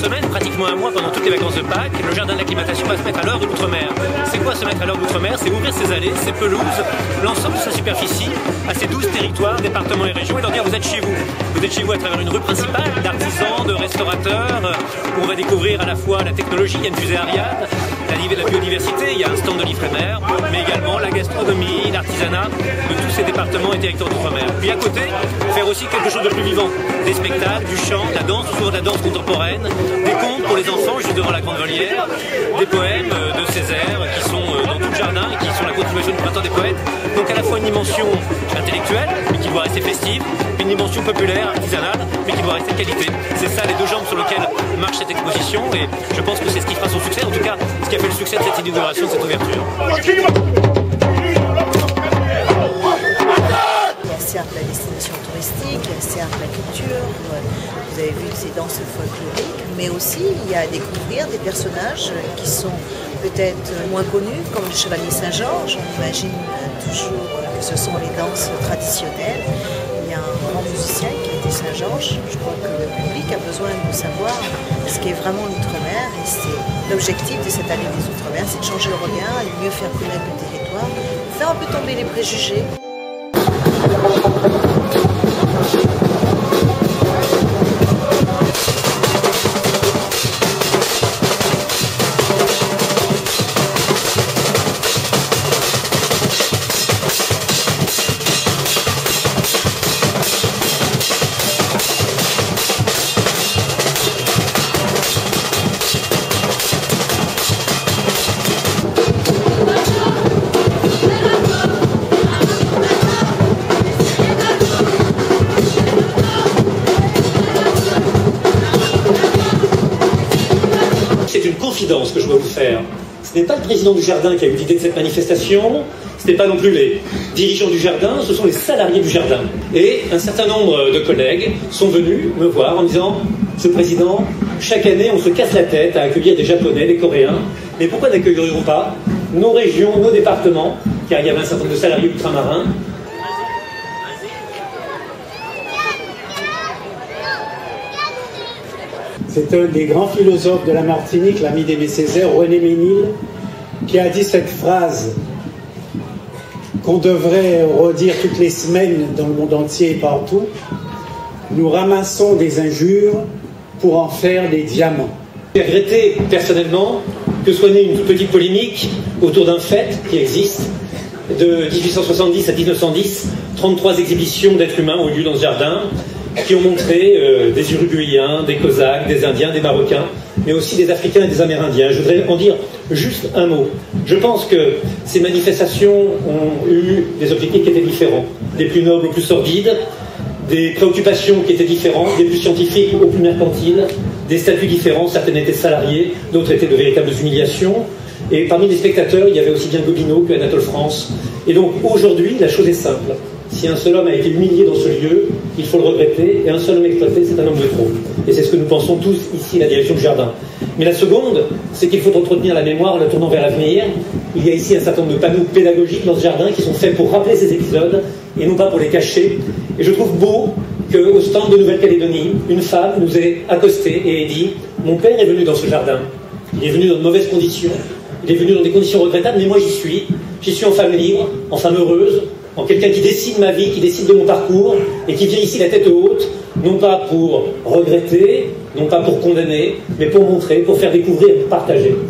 semaine, pratiquement un mois pendant toutes les vacances de Pâques, le jardin d'acclimatation va se mettre à l'heure de l'outre-mer. C'est quoi se mettre à l'heure de l'outre-mer? C'est ouvrir ses allées, ses pelouses, l'ensemble de sa superficie à ces 12 territoires, départements et régions et leur dire vous êtes chez vous. Vous êtes chez vous à travers une rue principale d'artisans, de restaurateurs, où on va découvrir à la fois la technologie, il y a une fusée Ariane, la biodiversité, il y a un stand de l'Ifremer, mais également la gastronomie, l'artisanat de tous ces départements et territoires d'outre-mer. Puis à côté, faire aussi quelque chose de plus vivant, des spectacles, du chant, de la danse, souvent de la danse contemporaine, des contes pour les enfants juste devant la grande volière, des poèmes de Césaire qui sont dans tout le jardin et qui sont la continuation du printemps des poètes. Donc à la fois une dimension intellectuelle, mais qui doit rester festive, une dimension populaire, artisanale, mais qui doit rester de qualité. C'est ça les deux jambes sur lesquelles marche cette exposition et je pense que c'est ce qui fera son succès, en tout cas ce qui a fait le succès de cette inauguration, de cette ouverture. Certes la destination touristique, certes la culture, vous avez vu ces danses folkloriques, mais aussi il y a à découvrir des personnages qui sont peut-être moins connus, comme le Chevalier Saint-Georges. On imagine toujours que ce sont les danses traditionnelles. Il y a un grand musicien qui était Saint-Georges. Je crois que le public a besoin de savoir ce qu'est vraiment l'outre-mer et c'est l'objectif de cette année des outre-mer, c'est de changer le regard, de mieux faire connaître le territoire, faire un peu tomber les préjugés. C'est une confidence que je dois vous faire. Ce n'est pas le président du jardin qui a eu l'idée de cette manifestation, ce n'est pas non plus les dirigeants du jardin, ce sont les salariés du jardin. Et un certain nombre de collègues sont venus me voir en me disant « Monsieur le Président, chaque année on se casse la tête à accueillir des Japonais, des Coréens, mais pourquoi n'accueillerions pas nos régions, nos départements ?» Car il y avait un certain nombre de salariés ultramarins. C'est un des grands philosophes de la Martinique, l'ami d'Aimé Césaire, René Ménil, qui a dit cette phrase qu'on devrait redire toutes les semaines dans le monde entier et partout. Nous ramassons des injures pour en faire des diamants. J'ai regretté personnellement que soit née une toute petite polémique autour d'un fait qui existe. De 1870 à 1910, 33 exhibitions d'êtres humains ont eu lieu dans ce jardin, qui ont montré des Uruguayens, des Cosaques, des Indiens, des Marocains, mais aussi des Africains et des Amérindiens. Je voudrais en dire juste un mot. Je pense que ces manifestations ont eu des objectifs qui étaient différents, des plus nobles aux plus sordides, des préoccupations qui étaient différentes, des plus scientifiques aux plus mercantiles, des statuts différents, certains étaient salariés, d'autres étaient de véritables humiliations. Et parmi les spectateurs, il y avait aussi bien Gobineau que Anatole France. Et donc aujourd'hui, la chose est simple. Si un seul homme a été humilié dans ce lieu, il faut le regretter, et un seul homme exploité, c'est un homme de trop. Et c'est ce que nous pensons tous ici, la direction du jardin. Mais la seconde, c'est qu'il faut entretenir la mémoire en la tournant vers l'avenir. Il y a ici un certain nombre de panneaux pédagogiques dans ce jardin qui sont faits pour rappeler ces épisodes, et non pas pour les cacher. Et je trouve beau qu'au stand de Nouvelle-Calédonie, une femme nous ait accosté et ait dit « Mon père est venu dans ce jardin. Il est venu dans de mauvaises conditions. Il est venu dans des conditions regrettables, mais moi j'y suis. J'y suis en femme libre, en femme heureuse, en quelqu'un qui décide ma vie, qui décide de mon parcours, et qui vient ici la tête haute, non pas pour regretter, non pas pour condamner, mais pour montrer, pour faire découvrir, pour partager. »